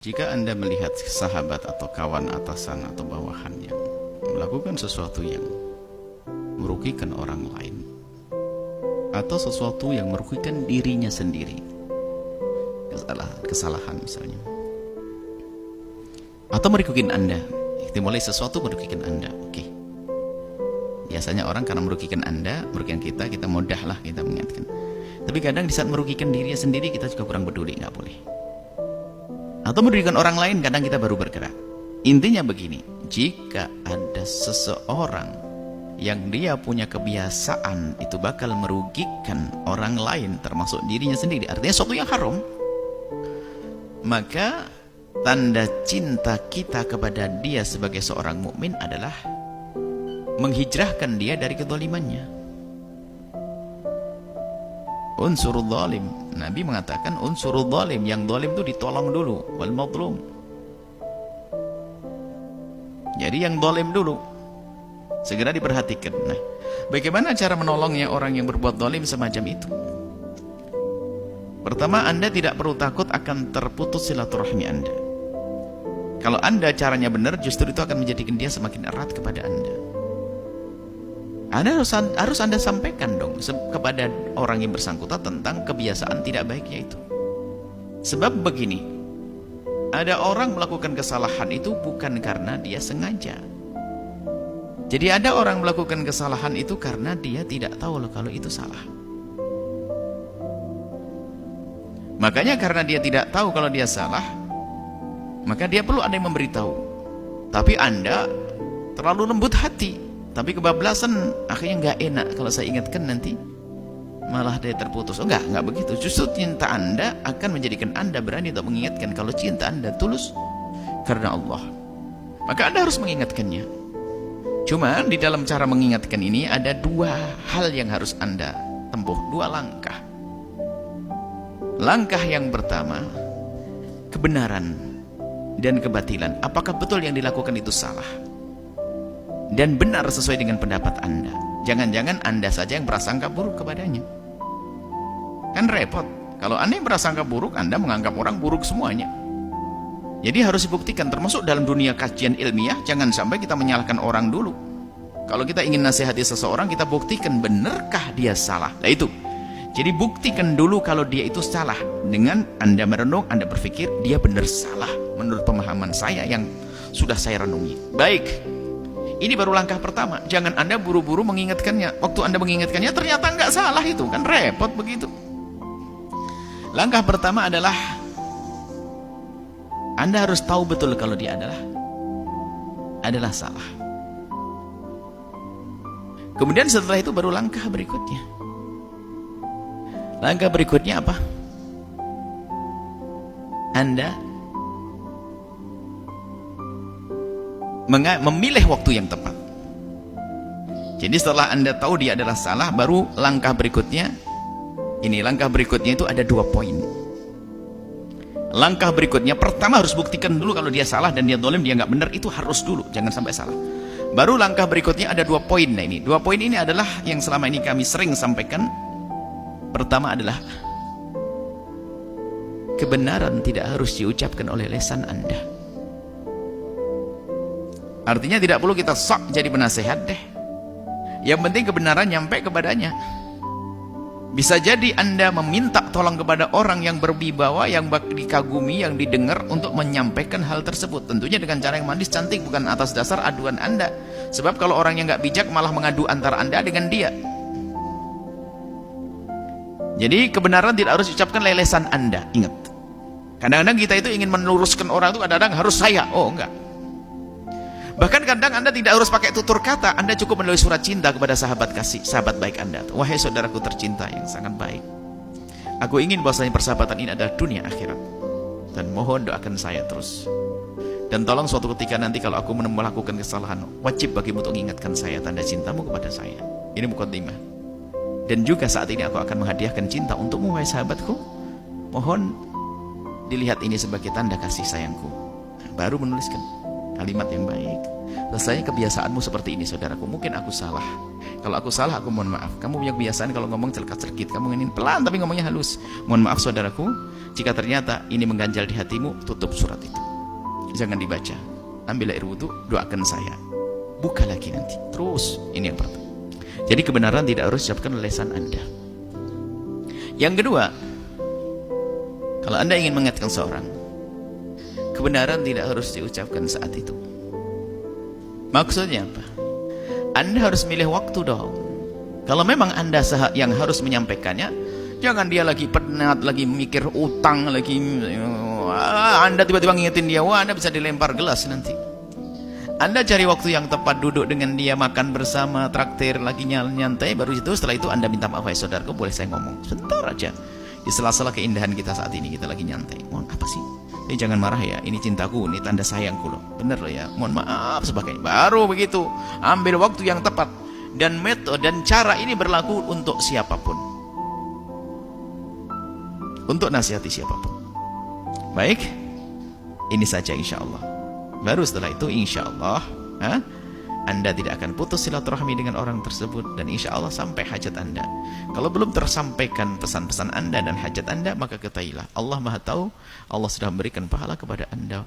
Jika Anda melihat sahabat atau kawan atasan atau bawahan yang melakukan sesuatu yang merugikan orang lain, atau sesuatu yang merugikan dirinya sendiri, kesalahan misalnya, atau merugikan Anda, mulai sesuatu merugikan Anda, oke. Biasanya orang karena merugikan Anda, merugikan kita mudahlah kita mengingatkan. Tapi kadang di saat merugikan dirinya sendiri kita juga kurang peduli, nggak boleh. Atau merugikan orang lain, kadang kita baru bergerak. Intinya begini, jika ada seseorang yang dia punya kebiasaan itu bakal merugikan orang lain termasuk dirinya sendiri, artinya sesuatu yang haram, maka tanda cinta kita kepada dia sebagai seorang mukmin adalah menghijrahkan dia dari kezalimannya. Unsurul zalim, Nabi mengatakan unsurul zalim, yang zalim itu ditolong dulu, wal mazlum. Jadi yang zalim dulu segera diperhatikan. Nah, bagaimana cara menolongnya orang yang berbuat zalim semacam itu? Pertama, Anda tidak perlu takut akan terputus silaturahmi Anda. Kalau Anda caranya benar, justru itu akan menjadikan dia semakin erat kepada Anda. Anda harus Anda sampaikan dong kepada orang yang bersangkutan tentang kebiasaan tidak baiknya itu. Sebab begini, ada orang melakukan kesalahan itu bukan karena dia sengaja. Jadi ada orang melakukan kesalahan itu karena dia tidak tahu loh kalau itu salah. Makanya karena dia tidak tahu kalau dia salah, maka dia perlu ada yang memberitahu. Tapi Anda terlalu lembut hati, tapi kebablasan, akhirnya nggak enak kalau saya ingatkan nanti malah dia terputus. Oh, enggak begitu. Justru cinta Anda akan menjadikan Anda berani untuk mengingatkan. Kalau cinta Anda tulus karena Allah, maka Anda harus mengingatkannya. Cuma di dalam cara mengingatkan ini ada dua hal yang harus Anda tempuh, dua langkah. Langkah yang pertama, kebenaran dan kebatilan. Apakah betul yang dilakukan itu salah dan benar sesuai dengan pendapat Anda? Jangan-jangan Anda saja yang berasangka buruk kepadanya. Kan repot. Kalau Anda yang berasangka buruk, Anda menganggap orang buruk semuanya. Jadi harus dibuktikan, termasuk dalam dunia kajian ilmiah, jangan sampai kita menyalahkan orang dulu. Kalau kita ingin nasihati seseorang, kita buktikan benarkah dia salah. Nah itu. Jadi buktikan dulu kalau dia itu salah. Dengan Anda merenung, Anda berpikir dia benar salah menurut pemahaman saya yang sudah saya renungi. Baik. Ini baru langkah pertama. Jangan Anda buru-buru mengingatkannya. Waktu Anda mengingatkannya ternyata nggak salah, itu kan repot begitu. Langkah pertama adalah Anda harus tahu betul kalau dia adalah salah. Kemudian setelah itu baru langkah berikutnya. Langkah berikutnya apa? Anda memilih waktu yang tepat. Jadi setelah Anda tahu dia adalah salah, baru langkah berikutnya. Ini langkah berikutnya itu ada 2 poin. Langkah berikutnya, pertama harus buktikan dulu kalau dia salah dan dia zalim, dia nggak benar, itu harus dulu, jangan sampai salah. Baru langkah berikutnya ada 2 poin. Nah ini 2 poin ini adalah yang selama ini kami sering sampaikan. Pertama adalah kebenaran tidak harus diucapkan oleh lisan Anda. Artinya tidak perlu kita sok jadi penasehat deh. Yang penting kebenaran nyampe kepadanya. Bisa jadi Anda meminta tolong kepada orang yang berwibawa, yang dikagumi, yang didengar untuk menyampaikan hal tersebut. Tentunya dengan cara yang manis, cantik, bukan atas dasar aduan Anda. Sebab kalau orang yang nggak bijak malah mengadu antara Anda dengan dia. Jadi kebenaran tidak harus diucapkan oleh lisan Anda. Ingat. Kadang-kadang kita itu ingin meluruskan orang itu, kadang-kadang harus saya. Oh enggak. Bahkan kadang Anda tidak harus pakai tutur kata. Anda cukup menulis surat cinta kepada sahabat kasih, sahabat baik Anda. Wahai saudaraku tercinta yang sangat baik, aku ingin bahwasanya persahabatan ini adalah dunia akhirat, dan mohon doakan saya terus. Dan tolong suatu ketika nanti kalau aku melakukan kesalahan, wajib bagimu untuk mengingatkan saya tanda cintamu kepada saya. Ini muqaddimah. Dan juga saat ini aku akan menghadiahkan cinta untukmu wahai sahabatku. Mohon dilihat ini sebagai tanda kasih sayangku. Baru menuliskan kalimat yang baik. Rasanya kebiasaanmu seperti ini saudaraku, mungkin aku salah. Kalau aku salah aku mohon maaf. Kamu punya kebiasaan kalau ngomong celkat-celkit, kamu ingin pelan tapi ngomongnya halus. Mohon maaf saudaraku, jika ternyata ini mengganjal di hatimu, tutup surat itu, jangan dibaca. Ambil air wudhu, doakan saya, buka lagi nanti. Terus, ini yang pertama. Jadi kebenaran tidak harus diucapkan oleh lisan Anda. Yang kedua, kalau Anda ingin mengingatkan seorang, kebenaran tidak harus diucapkan saat itu. Maksudnya apa? Anda harus milih waktu dong. Kalau memang Anda yang harus menyampaikannya, jangan dia lagi penat, lagi mikir utang, lagi Anda tiba-tiba ngingetin dia, wah Anda bisa dilempar gelas nanti. Anda cari waktu yang tepat, duduk dengan dia, makan bersama, traktir, lagi nyantai, baru itu setelah itu Anda minta maaf, saudaraku boleh saya ngomong sebentar aja. Di sela-sela keindahan kita saat ini, kita lagi nyantai. Mohon apa sih? Ini jangan marah ya, ini cintaku, ini tanda sayangku loh. Bener loh ya, mohon maaf sebagainya. Baru begitu, ambil waktu yang tepat. Dan metode dan cara ini berlaku untuk siapapun. Untuk nasihati siapapun. Baik, ini saja insya Allah. Baru setelah itu insya Allah Anda tidak akan putus silaturahmi dengan orang tersebut, dan insya Allah sampai hajat Anda. Kalau belum tersampaikan pesan-pesan Anda dan hajat Anda, maka ketahuilah Allah Maha Tahu, Allah sudah memberikan pahala kepada Anda